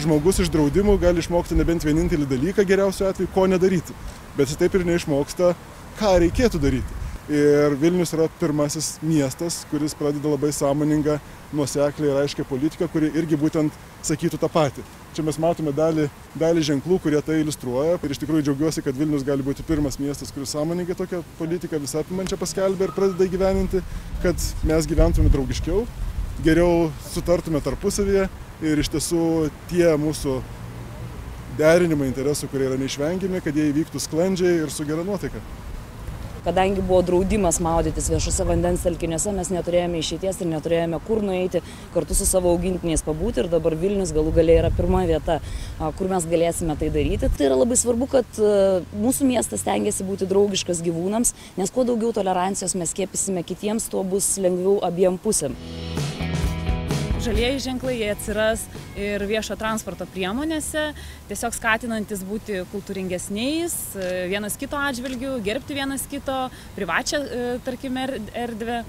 žmogus iš draudimų gali išmokti nebent vienintelį dalyką geriausiu atveju, ko nedaryti. Bet jis taip ir neišmoksta, ką reikėtų daryti. Ir Vilnius yra pirmasis miestas, kuris pradeda labai sąmoningą, nuoseklią ir aiškią politiką, kuri irgi būtent sakytų tą patį. Čia mes matome dalį ženklų, kurie tai iliustruoja. Ir iš tikrųjų džiaugiuosi, kad Vilnius gali būti pirmas miestas, kuris sąmoningai tokią politiką visą apimančią paskelbė ir pradeda įgyveninti, kad mes gyventume draugiškiau, geriau sutartume tarpusavyje ir iš tiesų tie mūsų derinimai interesų, kurie yra neišvengiami, kad jie įvyktų sklandžiai ir su gera nuotaika. Kadangi buvo draudimas maudytis viešuose vandens telkiniuose, mes neturėjome išeities ir neturėjome kur nueiti kartu su savo augintiniais pabūti ir dabar Vilnius galų gale yra pirma vieta, kur mes galėsime tai daryti. Tai yra labai svarbu, kad mūsų miestas stengiasi būti draugiškas gyvūnams, nes kuo daugiau tolerancijos mes skiepysime kitiems, tuo bus lengviau abiem pusėm. Žalieji ženklai jie atsiras ir viešo transporto priemonėse, tiesiog skatinantis būti kultūringesniais, vienas kito atžvilgių, gerbti vienas kito, privačią, tarkime, erdvę.